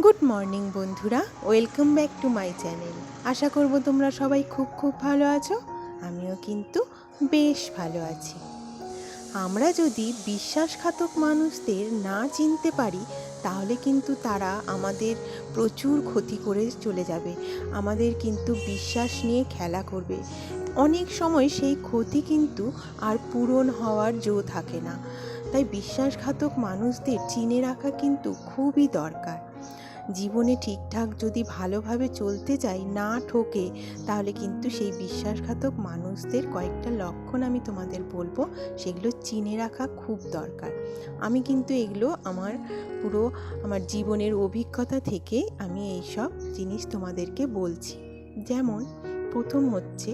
Good morning বন্ধুরা, welcome back to my channel. আশা করব তোমরা সবাই খুব ভালো আছো। আমিও কিন্তু বেশ ভালো আছি। আমরা যদি বিশ্বাসঘাতক মানুষদের না চিনতে পারি, তাহলে কিন্তু তারা আমাদের প্রচুর ক্ষতি করে চলে যাবে, আমাদের কিন্তু বিশ্বাস নিয়ে খেলা করবে। অনেক সময় সেই ক্ষতি কিন্তু আর পূরণ হওয়ার জো থাকে না। তাই বিশ্বাসঘাতক মানুষদের চিনে রাখা কিন্তু খুবই দরকার। জীবনে ঠিকঠাক যদি ভালোভাবে চলতে চাই, না ঠকে, তাহলে কিন্তু সেই বিশ্বাসঘাতক মানুষদের কয়েকটা লক্ষণ আমি তোমাদের বলবো, সেগুলো চিনে রাখা খুব দরকার। আমি কিন্তু এগুলো আমার জীবনের অভিজ্ঞতা থেকে আমি এই সব জিনিস তোমাদেরকে বলছি। যেমন প্রথম হচ্ছে,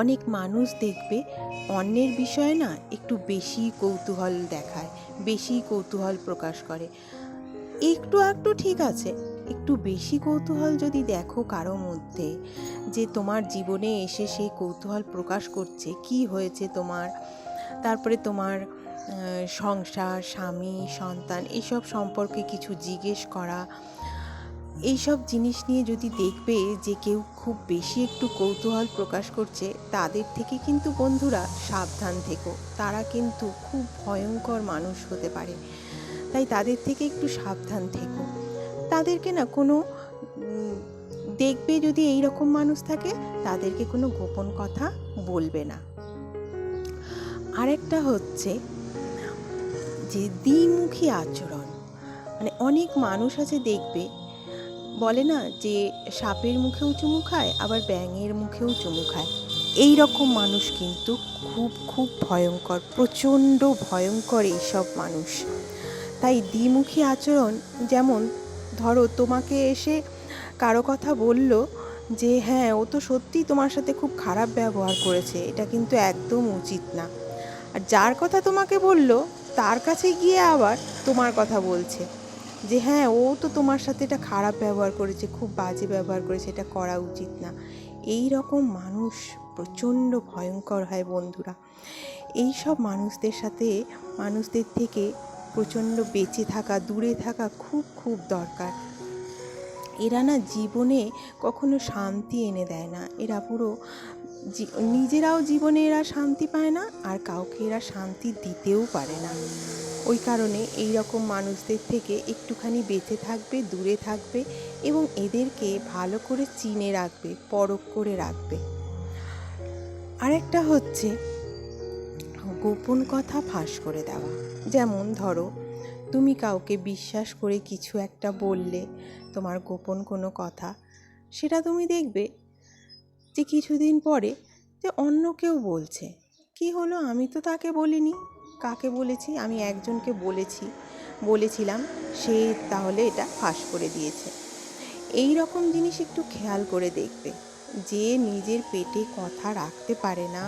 অনেক মানুষ দেখবে অন্যের বিষয়ে না একটু বেশি কৌতূহল দেখায়, বেশি কৌতূহল প্রকাশ করে। একটু ঠিক আছে, একটু বেশি কৌতূহল যদি দেখো কারো মধ্যে, যে তোমার জীবনে এসে সেই কৌতূহল প্রকাশ করছে, কি হয়েছে তোমার, তারপরে তোমার সংসার, স্বামী, সন্তান, এইসব সম্পর্কে কিছু জিজ্ঞেস করা, এইসব জিনিস নিয়ে যদি দেখবে যে কেউ খুব বেশি একটু কৌতূহল প্রকাশ করছে, তাদের থেকে কিন্তু বন্ধুরা সাবধান থেকো। তারা কিন্তু খুব ভয়ঙ্কর মানুষ হতে পারে। তাই তাদের থেকে একটু সাবধান থেকো। তাদেরকে না দেখবে যদি এই রকম মানুষ থাকে, তাদেরকে কোনো গোপন কথা বলবে না। আরেকটা হচ্ছে যে দ্বিমুখী আচরণ। মানে অনেক মানুষ আছে দেখবে, বলে না যে সাপের মুখেও চুমু খায়, আবার ব্যাঙের মুখেও চুমু খায়। এই রকম মানুষ কিন্তু খুব ভয়ঙ্কর, প্রচণ্ড ভয়ঙ্কর এইসব মানুষ। তাই দ্বিমুখী আচরণ, যেমন ধরো তোমাকে এসে কারো কথা বলল যে হ্যাঁ, ও তো সত্যি তোমার সাথে খুব খারাপ ব্যবহার করেছে, এটা কিন্তু একদম উচিত না। আর যার কথা তোমাকে বলল, তার কাছে গিয়ে আবার তোমার কথা বলছে যে হ্যাঁ, ও তো তোমার সাথে এটা খারাপ ব্যবহার করেছে, খুব বাজে ব্যবহার করেছে, এটা করা উচিত না। এই রকম মানুষ প্রচণ্ড ভয়ঙ্কর হয় বন্ধুরা। এই সব মানুষদের থেকে প্রচণ্ড বেঁচে থাকা, দূরে থাকা খুব দরকার। এরা না জীবনে কখনো শান্তি এনে দেয় না। এরা পুরো নিজেরাও জীবনে এরা শান্তি পায় না, আর কাউকে এরা শান্তি দিতেও পারে না। ওই কারণে এই রকম মানুষদের থেকে একটুখানি বেঁচে থাকবে, দূরে থাকবে, এবং এদেরকে ভালো করে চিনে রাখবে, পরখ করে রাখবে। আরেকটা হচ্ছে গোপন কথা ফাঁস করে দেওয়া। যেমন ধরো, তুমি কাউকে বিশ্বাস করে কিছু একটা বললে, তোমার গোপন কোনো কথা, সেটা তুমি দেখবে যে কিছুদিন পরে যে অন্য কেউ বলছে, কি হলো, আমি তো তাকে বলিনি। কাকে বলেছি? আমি একজনকে বলেছিলাম, সে তাহলে এটা ফাঁস করে দিয়েছে। এই রকম জিনিস একটু খেয়াল করে দেখবে। যে নিজের পেটে কথা রাখতে পারে না,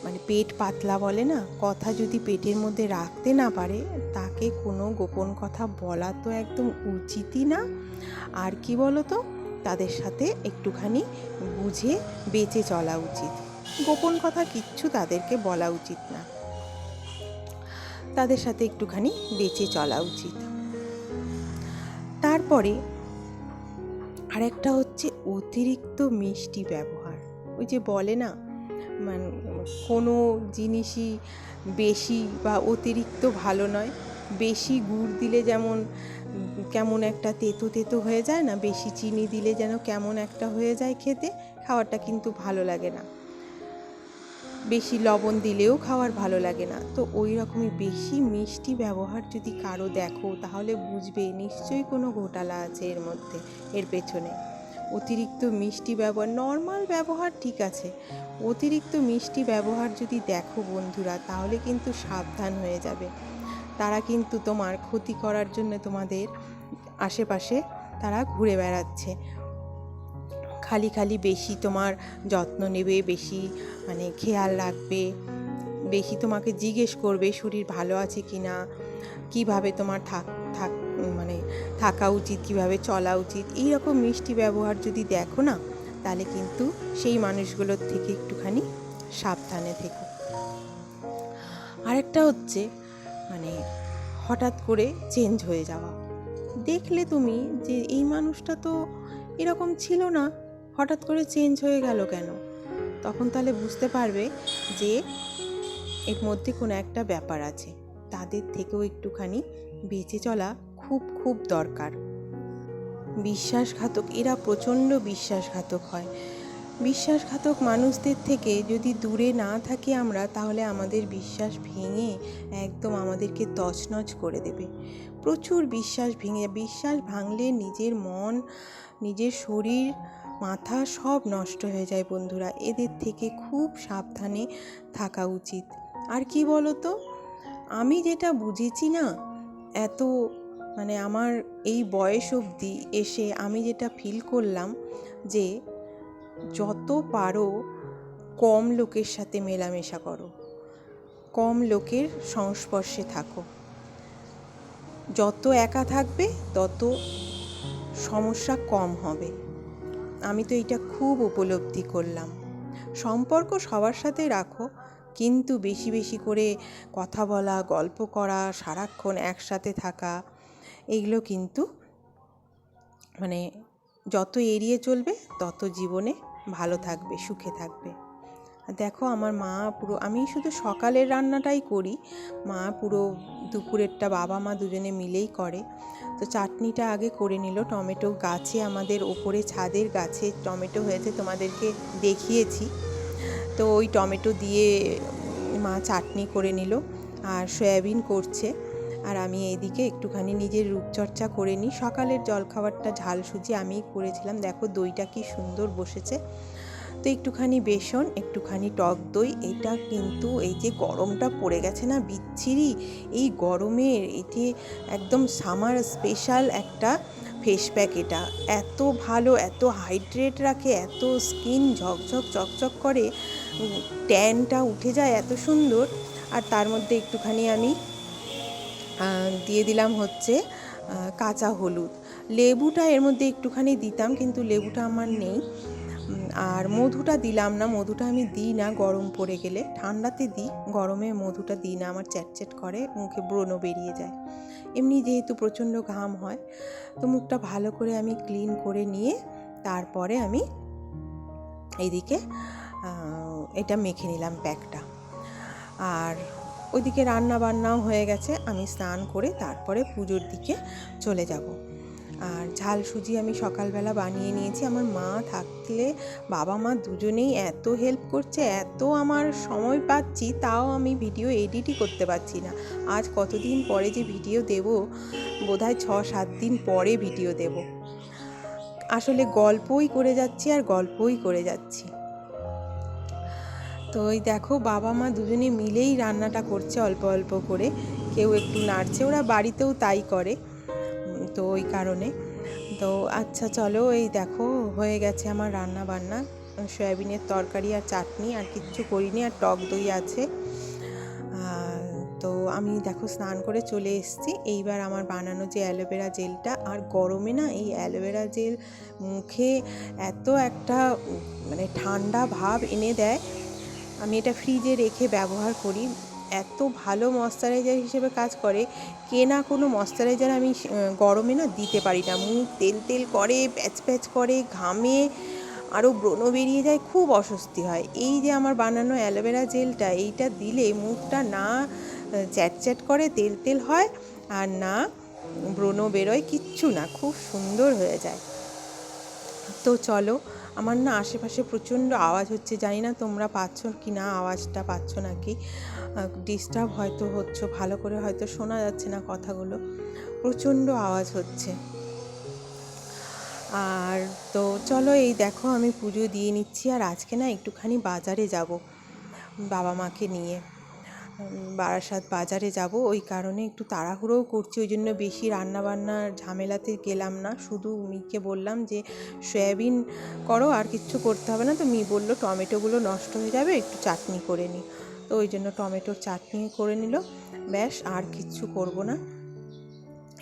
মানে পেট পাতলা বলে না, কথা যদি পেটের মধ্যে রাখতে না পারে, তাকে কোনো গোপন কথা বলা তো একদম উচিতই না। আর কি বলো তো, তাদের সাথে একটুখানি বুঝে বেঁচে চলা উচিত। গোপন কথা কিচ্ছু তাদেরকে বলা উচিত না, তাদের সাথে একটুখানি বেঁচে চলা উচিত। তারপরে আরেকটা হচ্ছে অতিরিক্ত মিষ্টি ব্যবহার। ওই যে বলে না, মানে কোনো জিনিসই বেশি বা অতিরিক্ত ভালো নয়। বেশি গুড় দিলে যেমন কেমন একটা তেতো হয়ে যায় না, বেশি চিনি দিলে যেন কেমন একটা হয়ে যায় খেতে, খাওয়াটা কিন্তু ভালো লাগে না। বেশি লবণ দিলেও খাওয়ার ভালো লাগে না। তো ওই রকমই বেশি মিষ্টি ব্যবহার যদি কারো দেখো, তাহলে বুঝবে নিশ্চয়ই কোনো ঘোটালা আছে এর মধ্যে, এর পেছনে। অতিরিক্ত মিষ্টি ব্যবহার, নর্মাল ব্যবহার ঠিক আছে, অতিরিক্ত মিষ্টি ব্যবহার যদি দেখো বন্ধুরা, তাহলে কিন্তু সাবধান হয়ে যাবে। তারা কিন্তু তোমার ক্ষতি করার জন্য তোমাদের আশেপাশে তারা ঘুরে বেড়াচ্ছে। খালি বেশি তোমার যত্ন নেবে, বেশি খেয়াল রাখবে, বেশি তোমাকে জিজ্ঞেস করবে শরীর ভালো আছে কি না, কীভাবে তোমার থাকা উচিত, কীভাবে চলা উচিত। এই রকম মিষ্টি ব্যবহার যদি দেখো না, তাহলে কিন্তু সেই মানুষগুলোর থেকে একটুখানি সাবধানে থেকো। আরেকটা হচ্ছে হঠাৎ করে চেঞ্জ হয়ে যাওয়া। দেখলে তুমি যে এই মানুষটা তো এরকম ছিল না, হঠাৎ করে চেঞ্জ হয়ে গেল কেন, তখন তাহলে বুঝতে পারবে যে এর মধ্যে কোনো একটা ব্যাপার আছে। তাদের থেকেও একটুখানি বেঁচে চলা খুব খুব দরকার। বিশ্বাসঘাতক, এরা প্রচণ্ড বিশ্বাসঘাতক হয়। বিশ্বাসঘাতক মানুষদের থেকে যদি দূরে না থাকি আমরা, তাহলে আমাদের বিশ্বাস ভেঙে একদম আমাদেরকে তছনছ করে দেবে। প্রচুর বিশ্বাস ভাঙলে নিজের মন, নিজের শরীর, মাথা সব নষ্ট হয়ে যায় বন্ধুরা। এদের থেকে খুব সাবধানে থাকা উচিত। আর কি বলো তো, আমি যেটা বুঝেছি না, এত আমার এই বয়স অবধি এসে আমি যেটা ফিল করলাম, যে যত পারো কম লোকের সাথে মেলামেশা করো, কম লোকের সংস্পর্শে থাকো। যত একা থাকবে তত সমস্যা কম হবে। আমি তো এটা খুব উপলব্ধি করলাম। সম্পর্ক সবার সাথে রাখো, কিন্তু বেশি বেশি করে কথা বলা, গল্প করা, সারাক্ষণ একসাথে থাকা, এগুলো কিন্তু যত এড়িয়ে চলবে তত জীবনে ভালো থাকবে, সুখে থাকবে। দেখো আমার মা পুরো, আমি শুধু সকালের রান্নাটাই করি, মা পুরো দুপুরেরটা বাবা মা দুজনে মিলেই করে। তো চাটনিটা আগে করে নিল। টমেটো গাছে, আমাদের ওপরে ছাদের গাছে টমেটো হয়েছে, তোমাদেরকে দেখিয়েছি। তো ওই টমেটো দিয়ে মা চাটনি করে নিল, আর সয়াবিন করছে। আর আমি এইদিকে একটুখানি নিজের রূপচর্চা করে নিই। সকালের জলখাবারটা ঝাল সুজি আমিই করেছিলাম। দেখো দইটা কি সুন্দর বসেছে। তো একটুখানি বেসন, একটুখানি টক দই। এটা কিন্তু এই যে গরমটা পড়ে গেছে না বিচ্ছিরি, এই গরমের এটি একদম সামার স্পেশাল একটা ফেস প্যাক। এটা এত ভালো, এত হাইড্রেট রাখে, এত স্কিন ঝকঝক চকচক করে, ট্যানটা উঠে যায় এত সুন্দর। আর তার মধ্যে একটুখানি আমি দিয়ে দিলাম হচ্ছে কাঁচা হলুদ। লেবুটা এর মধ্যে একটুখানি দিতাম, কিন্তু লেবুটা আমার নেই। আর মধুটা দিলাম না, মধুটা আমি দিই না গরম পড়ে গেলে, ঠান্ডাতে দিই, গরমে মধুটা দিই না, আমার চ্যাটচ্যাট করে, মুখে ব্রণ বেরিয়ে যায়। এমনি যেহেতু প্রচণ্ড ঘাম হয়, তো মুখটা ভালো করে আমি ক্লিন করে নিয়ে তারপরে আমি এইদিকে এটা মেখে নিলাম প্যাকটা। আর ওইদিকে রান্না বান্নাও হয়ে গেছে, আমি স্নান করে তারপরে পুজোর দিকে চলে যাব। আর ঝাল সুজি আমি সকালবেলা বানিয়ে নিয়েছি। আমার মা থাকলে, বাবা মা দুজনেই এত হেল্প করছে, এত আমার সময় পাচ্ছি, তাও আমি ভিডিও এডিটই করতে পারছি না। আজ কতদিন পরে যে ভিডিও দেব, বোধহয় 6-7 দিন পরে ভিডিও দেব। আসলে গল্পই করে যাচ্ছি আর গল্পই করে যাচ্ছি। তো ওই দেখো বাবা মা দুজনে মিলেই রান্নাটা করছে, অল্প অল্প করে, কেউ একটু নাড়ছে, ওরা বাড়িতেও তাই করে, তো ওই কারণে। তো আচ্ছা চলো, এই দেখো হয়ে গেছে আমার রান্না বান্না। সয়াবিনের তরকারি আর চাটনি, আর কিচ্ছু করিনি, আর টক দই আছে। তো আমি দেখো স্নান করে চলে এসেছি। এইবার আমার বানানো যে অ্যালোভেরা জেলটা, আর গরমে না এই অ্যালোভেরা জেল মুখে এত একটা ঠান্ডা ভাব এনে দেয়। আমি এটা ফ্রিজে রেখে ব্যবহার করি, এত ভালো ময়শ্চারাইজার হিসেবে কাজ করে। কেনা কোনো ময়শ্চারাইজার আমি গরমে না দিতে পারি না, মুখ তেল তেল করে, প্যাচ প্যাচ করে, ঘামে, আরও ব্রণ বেরিয়ে যায়, খুব অস্বস্তি হয়। এই যে আমার বানানো অ্যালোভেরা জেলটা, এইটা দিলে মুখটা না চ্যাটচ্যাট করে, তেল তেল হয়, আর না ব্রণ বেরোয়, কিচ্ছু না, খুব সুন্দর হয়ে যায়। তো চলো, আমার না আশেপাশে প্রচণ্ড আওয়াজ হচ্ছে, জানি না তোমরা পাচ্ছ কি না, আওয়াজটা পাচ্ছ নাকি, ডিস্টার্ব হয়তো হচ্ছে, ভালো করে হয়তো শোনা যাচ্ছে না কথাগুলো, প্রচণ্ড আওয়াজ হচ্ছে। আর তো চলো, এই দেখো আমি পুজো দিয়ে নিচ্ছি। আর আজকে না একটুখানি বাজারে যাব, বাবা মাকে নিয়ে বারাসাত বাজারে যাব, ওই কারণে একটু তাড়াহুড়োও করছি, ওই জন্য বেশি রান্নাবান্নার ঝামেলাতে গেলাম না। শুধু মিকে বললাম যে সয়াবিন করো, আর কিচ্ছু করতে হবে না। তো মি বললো টমেটোগুলো নষ্ট হয়ে যাবে, একটু চাটনি করে নিই। তো ওই জন্য টমেটোর চাটনি করে নিল, ব্যাস, আর কিচ্ছু করব না।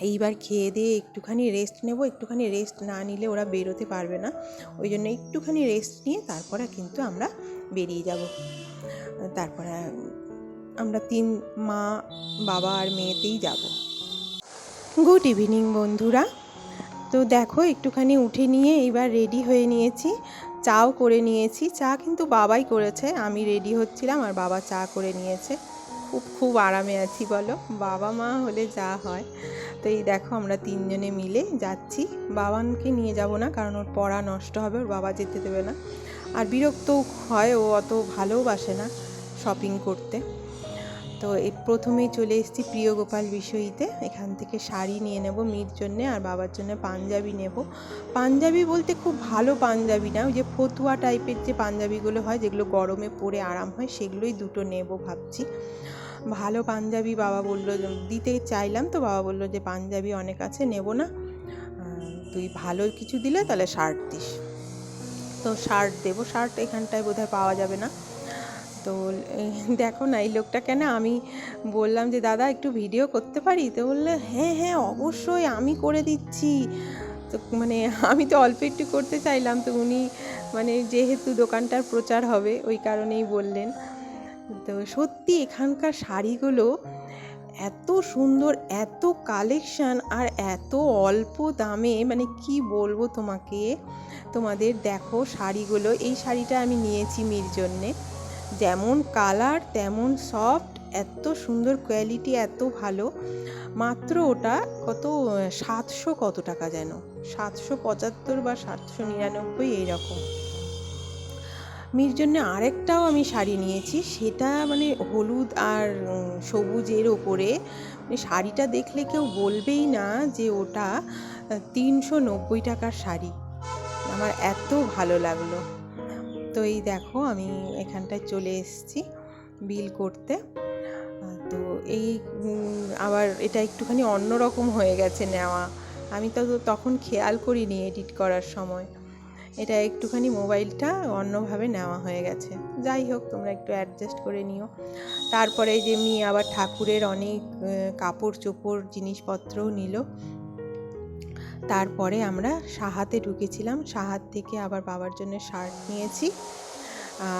এইবার খেয়ে দিয়ে একটুখানি রেস্ট নেব। একটুখানি রেস্ট না নিলে ওরা বেরোতে পারবে না, ওই জন্য একটুখানি রেস্ট নিয়ে তারপরে কিন্তু আমরা বেরিয়ে যাব। তারপরে আমরা 3 মা বাবা আর মেয়েতেই যাব। গুড ইভিনিং বন্ধুরা। তো দেখো একটুখানি উঠে নিয়ে এইবার রেডি হয়ে নিয়েছি, চাও করে নিয়েছি। চা কিন্তু বাবাই করেছে, আমি রেডি হচ্ছিলাম আর বাবা চা করে নিয়েছে। খুব খুব আরামে আছি বলো, বাবা মা হলে যা হয়। তো এই দেখো আমরা তিনজনে মিলে যাচ্ছি। বাবানকে নিয়ে যাব না, কারণ ওর পড়া নষ্ট হবে, ওর বাবা যেতে দেবে না। আর বিরক্তও হয়, ও অত ভালোবাসে না শপিং করতে। তো প্রথমেই চলে এসেছি প্রিয় গোপাল বিষয়ীতে। এখান থেকে শাড়ি নিয়ে নেব মেয়ের জন্যে, আর বাবার জন্য পাঞ্জাবি নেব। পাঞ্জাবি বলতে খুব ভালো পাঞ্জাবি না, ওই যে ফতুয়া টাইপের যে পাঞ্জাবিগুলো হয়, যেগুলো গরমে পরে আরাম হয়, সেগুলোই দুটো নেব ভাবছি। ভালো পাঞ্জাবি বাবা বললো, দিতে চাইলাম তো বাবা বললো যে পাঞ্জাবি অনেক আছে, নেব না, তুই ভালো কিছু দিলে তাহলে শার্ট দিস। তো শার্ট দেবো, শার্ট এখানটায় বোধহয় পাওয়া যাবে না। তো দেখো না এই লোকটা, কেন আমি বললাম যে দাদা একটু ভিডিও করতে পারি, তো বললে হ্যাঁ হ্যাঁ অবশ্যই আমি করে দিচ্ছি। তো মানে আমি তো অল্প একটু করতে চাইলাম, তো উনি মানে যেহেতু দোকানটার প্রচার হবে ওই কারণেই বললেন। তো সত্যি এখানকার শাড়িগুলো এত সুন্দর, এত কালেকশান, আর এত অল্প দামে, মানে কি বলবো তোমাদের। দেখো শাড়িগুলো, এই শাড়িটা আমি নিয়েছি মেয়ের জন্যে, যেমন কালার তেমন সফট, এত সুন্দর কোয়ালিটি, এত ভালো। মাত্র ওটা কত 700 কত টাকা যেন, 775 বা 799 এইরকম। মেয়ের জন্য আরেকটাও আমি শাড়ি নিয়েছি, সেটা মানে হলুদ আর সবুজের ওপরে, মানে শাড়িটা দেখলে কেউ বলবেই না যে ওটা 390 টাকার শাড়ি। আমার এত ভালো লাগলো। তো এই দেখো আমি এখানটায় চলে এসেছি বিল করতে। তো এই আবার এটা একটুখানি অন্যরকম হয়ে গেছে নেওয়া, আমি তো তখন খেয়াল করিনি এডিট করার সময়। এটা একটুখানি মোবাইলটা অন্যভাবে নেওয়া হয়ে গেছে, যাই হোক তোমরা একটু অ্যাডজাস্ট করে নিও। তারপরে যে মেয়ে আবার ঠাকুরের অনেক কাপড় চোপড় জিনিসপত্রও নিল। তারপরে আমরা সাহাতে ঢুকেছিলাম, সাহাত থেকে আবার বাবার জন্য শার্ট নিয়েছি।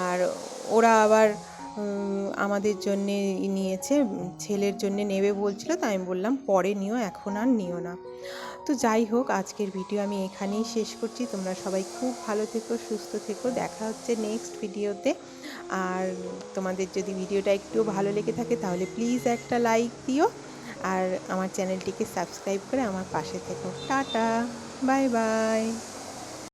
আর ওরা আবার আমাদের জন্যে নিয়েছে, ছেলের জন্যে নেবে বলছিল, তাই আমি বললাম পরে নিও, এখন আর নিও না। তো যাই হোক আজকের ভিডিও আমি এখানেই শেষ করছি। তোমরা সবাই খুব ভালো থেকো, সুস্থ থেকো, দেখা হচ্ছে নেক্সট ভিডিওতে। আর তোমাদের যদি ভিডিওটা একটু ভালো লেগে থাকে তাহলে প্লিজ একটা লাইক দিও, আর আমার চ্যানেলটিকে সাবস্ক্রাইব করে আমার পাশে থেকো। Tata, bye bye.